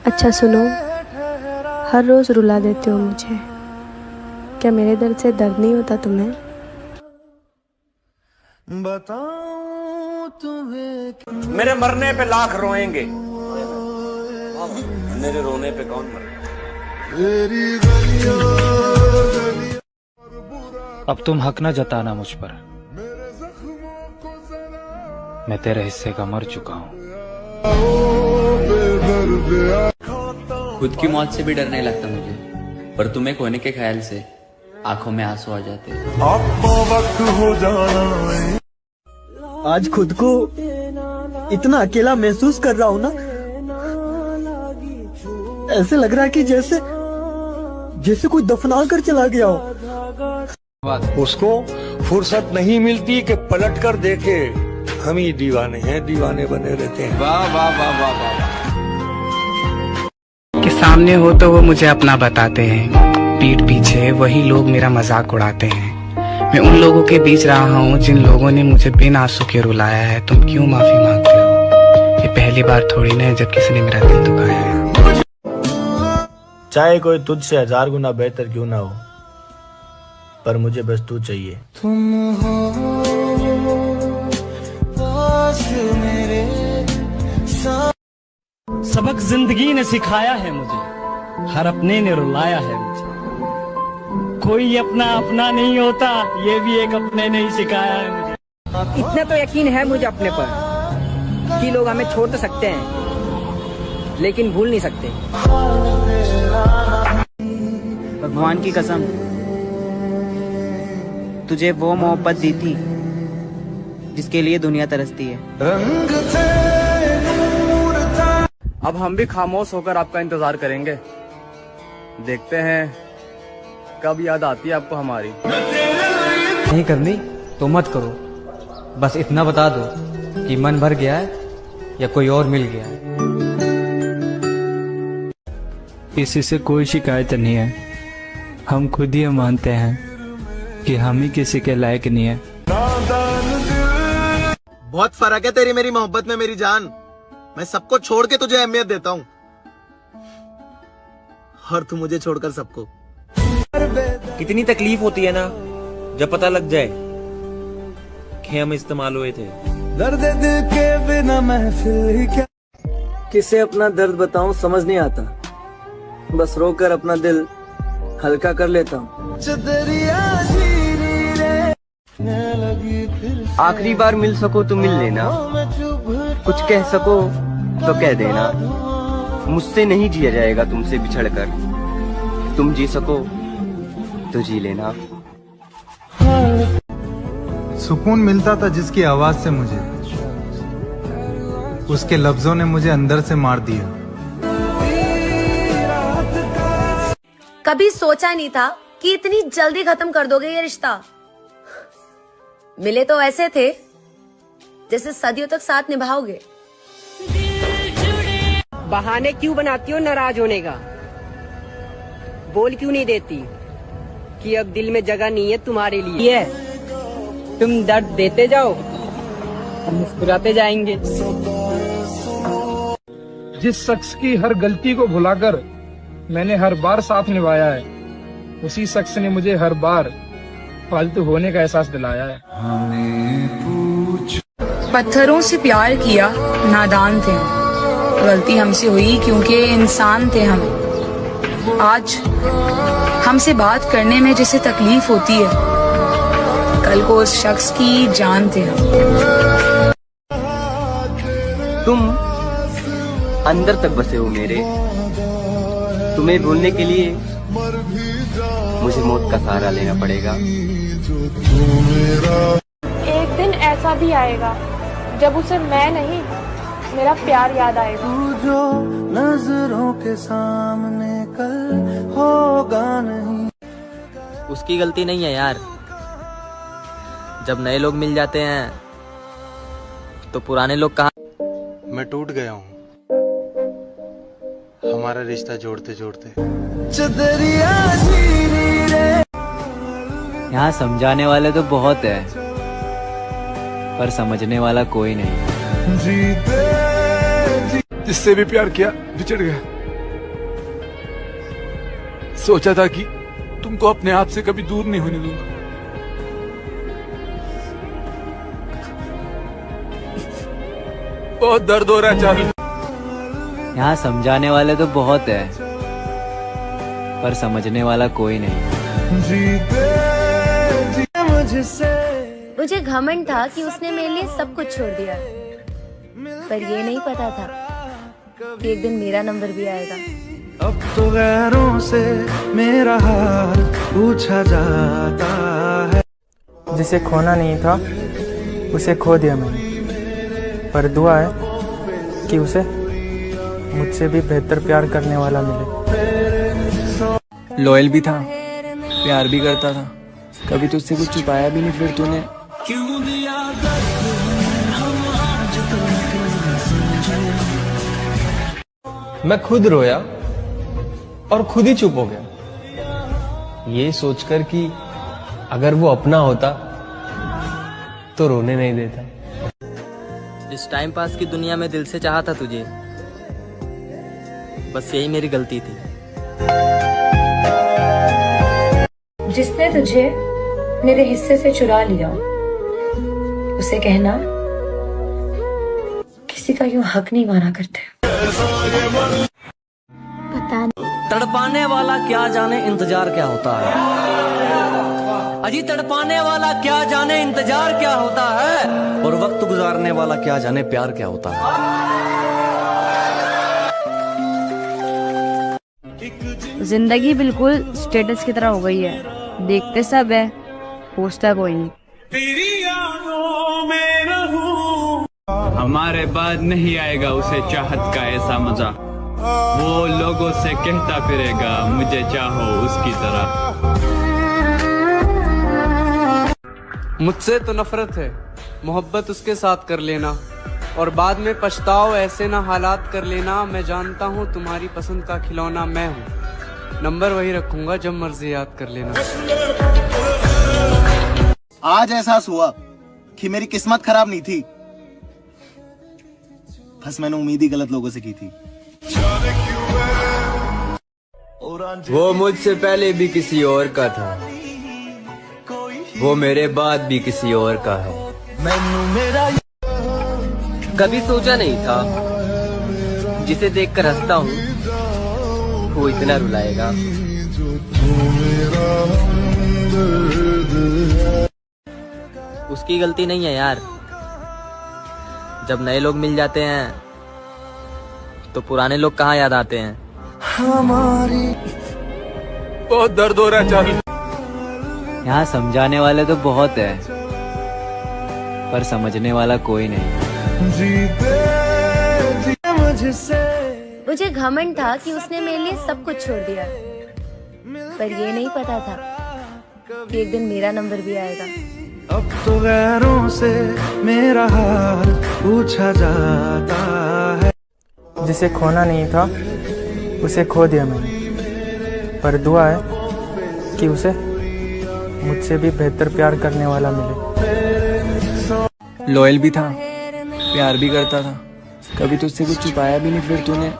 अच्छा सुनो, हर रोज रुला देते हो मुझे। क्या मेरे दर्द से दर्द नहीं होता तुम्हें? बताऊं तुम्हें। मेरे मरने पे लाख रोएंगे, मेरे रोने पे कौन मरे। अब तुम हक न जताना मुझ पर, मैं तेरे हिस्से का मर चुका हूँ। खुद की मौत से भी डर नहीं लगता मुझे, पर तुम्हें खोने के ख्याल से आंखों में आंसू आ जाते हैं। वक्त हो जाना। आज खुद को इतना अकेला महसूस कर रहा हूँ ना, ऐसे लग रहा है कि जैसे कोई दफना कर चला गया हो। उसको फुर्सत नहीं मिलती कि पलट कर देखे। हम ही दीवाने हैं, दीवाने बने रहते हैं। वाह वाह वाह वाह वाह। कि सामने हो तो वो मुझे अपना बताते हैं, पीठ पीछे वही लोग मेरा मजाक उड़ाते हैं। मैं उन लोगों के बीच रहा हूँ जिन लोगों ने मुझे बिना आंसू के रुलाया है। तुम क्यों माफी मांगते हो? ये पहली बार थोड़ी ना है जब किसी ने मेरा दिल दुखाया है। चाहे कोई तुझसे 1000 गुना बेहतर क्यों ना हो, पर मुझे बस तू चाहिए। तुम हो पास मेरे सबक जिंदगी ने सिखाया है मुझे, हर अपने ने रुलाया है मुझे। कोई अपना अपना नहीं होता, ये भी एक अपने ने ही सिखाया है मुझे। इतना तो यकीन है मुझे अपने पर कि लोग हमें छोड़ तो सकते हैं लेकिन भूल नहीं सकते। भगवान की कसम, तुझे वो मोहब्बत दी थी जिसके लिए दुनिया तरसती है। अब हम भी खामोश होकर आपका इंतजार करेंगे, देखते हैं कब याद आती है आपको हमारी। नहीं करनी तो मत करो, बस इतना बता दो कि मन भर गया है या कोई और मिल गया है। किसी से कोई शिकायत नहीं है, हम खुद ही मानते हैं कि हम ही किसी के लायक नहीं है। बहुत फर्क है तेरी मेरी मोहब्बत में मेरी जान। मैं सबको छोड़ के तुझे अहमियत देता हूँ और तू मुझे छोड़कर सबको। कितनी तकलीफ होती है ना जब पता लग जाए कि हम इस्तेमाल हुए थे। दर्द दिल के बिना महफिल ही क्या। किसे अपना दर्द बताऊं समझ नहीं आता, बस रोकर अपना दिल हल्का कर लेता हूँ। आखिरी बार मिल सको तो मिल लेना, कुछ कह सको तो कह देना। मुझसे नहीं जिया जाएगा तुमसे बिछड़कर, तुम जी सको तो जी लेना। सुकून मिलता था जिसकी आवाज से मुझे, उसके लफ्जों ने मुझे अंदर से मार दिया। कभी सोचा नहीं था कि इतनी जल्दी खत्म कर दोगे ये रिश्ता। मिले तो ऐसे थे जैसे सदियों तक साथ निभाओगे। बहाने क्यों बनाती हो नाराज होने का? बोल क्यों नहीं देती कि अब दिल में जगह नहीं है तुम्हारे लिए? तुम दर्द देते जाओ, हम मुस्कुराते जाएंगे। जिस शख्स की हर गलती को भुलाकर मैंने हर बार साथ निभाया है, उसी शख्स ने मुझे हर बार फालतू होने का एहसास दिलाया है। पत्थरों से प्यार किया, नादान थे हम। गलती हमसे हुई क्योंकि इंसान थे हम। आज हमसे बात करने में जिसे तकलीफ होती है, कल को उस शख्स की जान थे हम। तुम अंदर तक बसे हो मेरे, तुम्हें भूलने के लिए मुझे मौत का सहारा लेना पड़ेगा। एक दिन ऐसा भी आएगा जब उसे मैं नहीं मेरा प्यार याद आएगा। तू जो नजरों के सामने कल होगा नहीं। उसकी गलती नहीं है यार, जब नए लोग मिल जाते हैं तो पुराने लोग कहाँ। मैं टूट गया हूँ हमारा रिश्ता जोड़ते जोड़ते। यहाँ समझाने वाले तो बहुत है, पर समझने वाला कोई नहीं। जिससे भी प्यार किया बिछड़ गया। सोचा था कि तुमको अपने आप से कभी दूर नहीं होने दूंगा, बहुत दर्द हो रहा है चल। यहाँ समझाने वाले तो बहुत है, पर समझने वाला कोई नहीं। मुझे घमंड था कि उसने मेरे लिए सब कुछ छोड़ दिया, पर ये नहीं पता था कि एक दिन मेरा नंबर भी आएगा। अब तो गैरों से मेरा हाल पूछा जाता है। जिसे खोना नहीं था उसे खो दिया मैंने, पर दुआ है कि उसे मुझसे भी बेहतर प्यार करने वाला मिले। लॉयल भी था, प्यार भी करता था, कभी तुझसे कुछ छुपाया भी नहीं, फिर तूने मैं खुद रोया और खुद ही चुप हो गया, ये सोचकर कि अगर वो अपना होता तो रोने नहीं देता। जिस टाइम पास की दुनिया में दिल से चाहा था तुझे, बस यही मेरी गलती थी। जिसने तुझे मेरे हिस्से से चुरा लिया, उसे कहना किसी का यूं हक नहीं माना करते। पता नहीं तड़पाने वाला क्या जाने इंतजार क्या होता है, अजी तड़पाने वाला क्या जाने इंतजार क्या होता है, और वक्त गुजारने वाला क्या जाने प्यार क्या होता है। जिंदगी बिल्कुल स्टेटस की तरह हो गई है, देखते सब है, पूछता कोई नहीं। हमारे बाद नहीं आएगा उसे चाहत का ऐसा मजा, वो लोगों से कहता फिरेगा मुझे चाहो उसकी तरह। मुझसे तो नफरत है, मोहब्बत उसके साथ कर लेना और बाद में पछताओ ऐसे ना हालात कर लेना। मैं जानता हूँ तुम्हारी पसंद का खिलौना मैं हूँ, नंबर वही रखूंगा जब मर्जी याद कर लेना। आज एहसास हुआ कि मेरी किस्मत खराब नहीं थी, बस मैंने उम्मीद ही गलत लोगों से की थी। वो मुझसे पहले भी किसी और का था, वो मेरे बाद भी किसी और का है। कभी सोचा नहीं था जिसे देखकर हंसता हूँ वो इतना रुलाएगा। उसकी गलती नहीं है यार, जब नए लोग मिल जाते हैं तो पुराने लोग कहाँ याद आते हैं। हमारी बहुत दर्द हो रहा है चल। यहाँ समझाने वाले तो बहुत है, पर समझने वाला कोई नहीं। मुझे घमंड था कि उसने मेरे लिए सब कुछ छोड़ दिया, पर ये नहीं पता था कि एक दिन मेरा नंबर भी आएगा। अब तो गैरों से मेरा हाल पूछा जाता है। जिसे खोना नहीं था उसे खो दिया मैंने, पर दुआ है कि उसे मुझसे भी बेहतर प्यार करने वाला मिले। लॉयल भी था, प्यार भी करता था, कभी तुझसे कुछ छुपाया भी नहीं, फिर तूने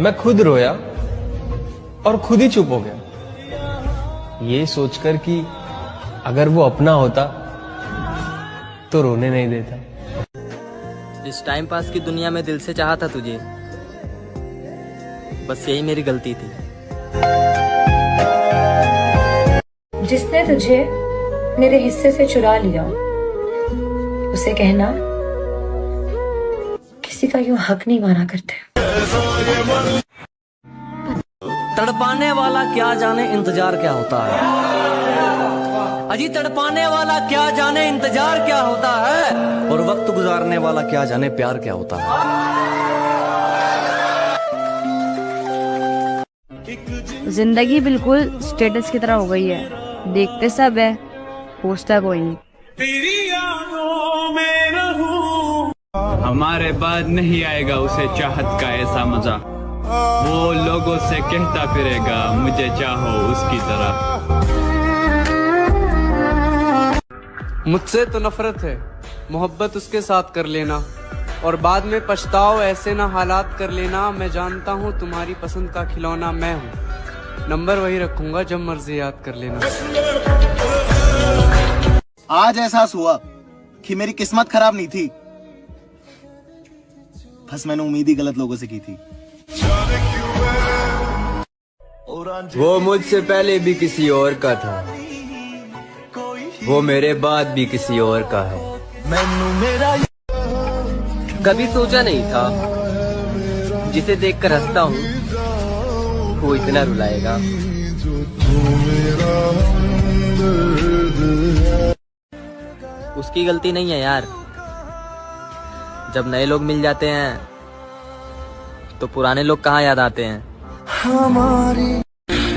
मैं खुद रोया और खुद ही चुप हो गया, ये सोचकर कि अगर वो अपना होता तो रोने नहीं देता। जिस टाइम पास की दुनिया में दिल से चाहा था तुझे, बस यही मेरी गलती थी। जिसने तुझे मेरे हिस्से से चुरा लिया, उसे कहना किसी का यूं हक नहीं माना करते। तड़पाने वाला क्या जाने इंतजार क्या होता है, अजी तड़पाने वाला क्या जाने इंतजार क्या होता है, और वक्त गुजारने वाला क्या जाने प्यार क्या होता है। जिंदगी बिल्कुल स्टेटस की तरह हो गई है, देखते सब है, पूछता कोई नहीं। हमारे बाद नहीं आएगा उसे चाहत का ऐसा मजा, वो लोगों से कहता फिरेगा मुझे चाहो उसकी तरह। मुझसे तो नफरत है, मोहब्बत उसके साथ कर लेना और बाद में पछताओ ऐसे ना हालात कर लेना। मैं जानता हूँ तुम्हारी पसंद का खिलौना मैं हूँ, नंबर वही रखूंगा, जब मर्जी याद कर लेना। आज एहसास हुआ कि मेरी किस्मत खराब नहीं थी, बस मैंने उम्मीद ही गलत लोगों से की थी। वो मुझसे पहले भी किसी और का था, वो मेरे बाद भी किसी और का है। कभी सोचा नहीं था जिसे देखकर हंसता हूँ वो इतना रुलाएगा। उसकी गलती नहीं है यार, जब नए लोग मिल जाते हैं तो पुराने लोग कहाँ याद आते हैं।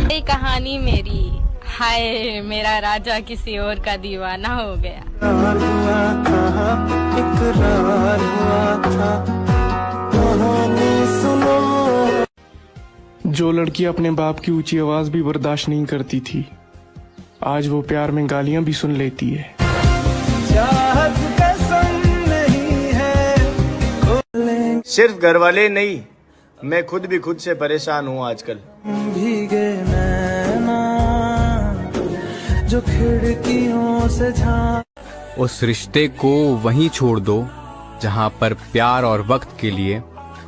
ये कहानी मेरी, हाय मेरा राजा किसी और का दीवाना हो गया। जो लड़की अपने बाप की ऊंची आवाज भी बर्दाश्त नहीं करती थी, आज वो प्यार में गालियां भी सुन लेती है। सिर्फ घर वाले नहीं, मैं खुद भी खुद से परेशान हूँ आजकल। भीगे नैना जो खिड़कियों से उस रिश्ते को वहीं छोड़ दो जहां पर प्यार और वक्त के लिए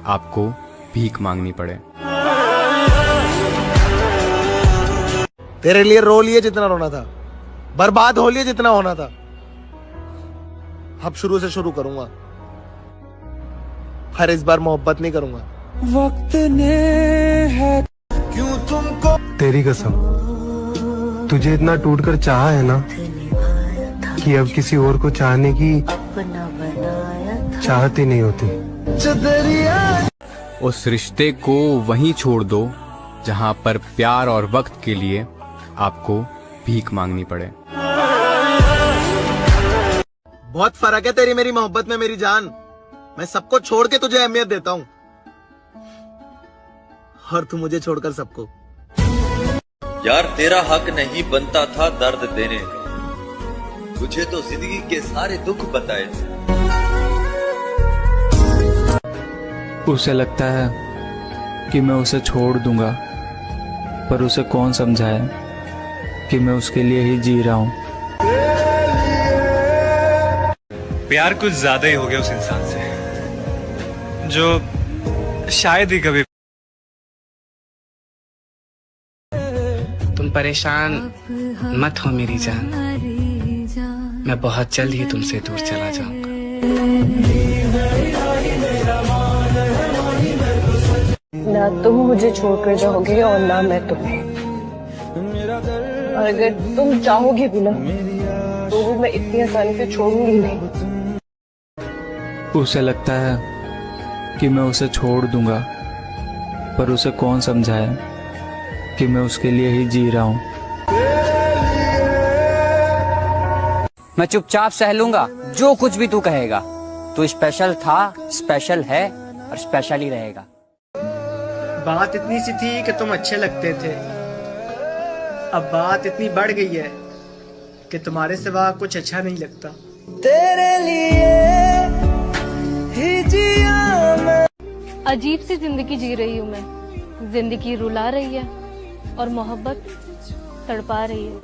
आपको भीख मांगनी पड़े। तेरे लिए रो लिए जितना रोना था, बर्बाद हो लिए जितना होना था। अब शुरू से शुरू करूंगा, हर इस बार मोहब्बत नहीं करूंगा। वक्त ने है क्यों तुमको। तेरी कसम, तुझे इतना टूटकर चाहा है ना कि अब किसी और को चाहने की चाहत ही नहीं होती। उस रिश्ते को वहीं छोड़ दो जहां पर प्यार और वक्त के लिए आपको भीख मांगनी पड़े। बहुत फर्क है तेरी मेरी मोहब्बत में मेरी जान। मैं सबको छोड़ के तुझे अहमियत देता हूँ और तू मुझे छोड़कर सबको। यार तेरा हक नहीं बनता था दर्द देने का, तुझे तो जिंदगी के सारे दुख बताए थे। उसे लगता है कि मैं उसे छोड़ दूंगा, पर उसे कौन समझाए कि मैं उसके लिए ही जी रहा हूं। प्यार कुछ ज्यादा ही हो गया उस इंसान से जो शायद ही कभी। तुम परेशान मत हो मेरी जान, मैं बहुत जल्द ही तुमसे दूर चला जाऊंगा। ना तुम मुझे छोड़कर जाओगे और ना मैं तुम्हें। और अगर तुम चाहोगे भी ना तो भी मैं इतनी आसानी से छोड़ूंगी नहीं। उसे लगता है कि मैं उसे छोड़ दूंगा, पर उसे कौन समझाए कि मैं उसके लिए ही जी रहा हूं। मैं चुपचाप सह लूंगा जो कुछ भी तू कहेगा। तू स्पेशल था, स्पेशल है और स्पेशल ही रहेगा। बात इतनी सी थी कि तुम अच्छे लगते थे, अब बात इतनी बढ़ गई है कि तुम्हारे सिवा कुछ अच्छा नहीं लगता। तेरे लिए ही जिया मैं। अजीब सी जिंदगी जी रही हूँ मैं, जिंदगी रुला रही है और मोहब्बत तड़पा रही है।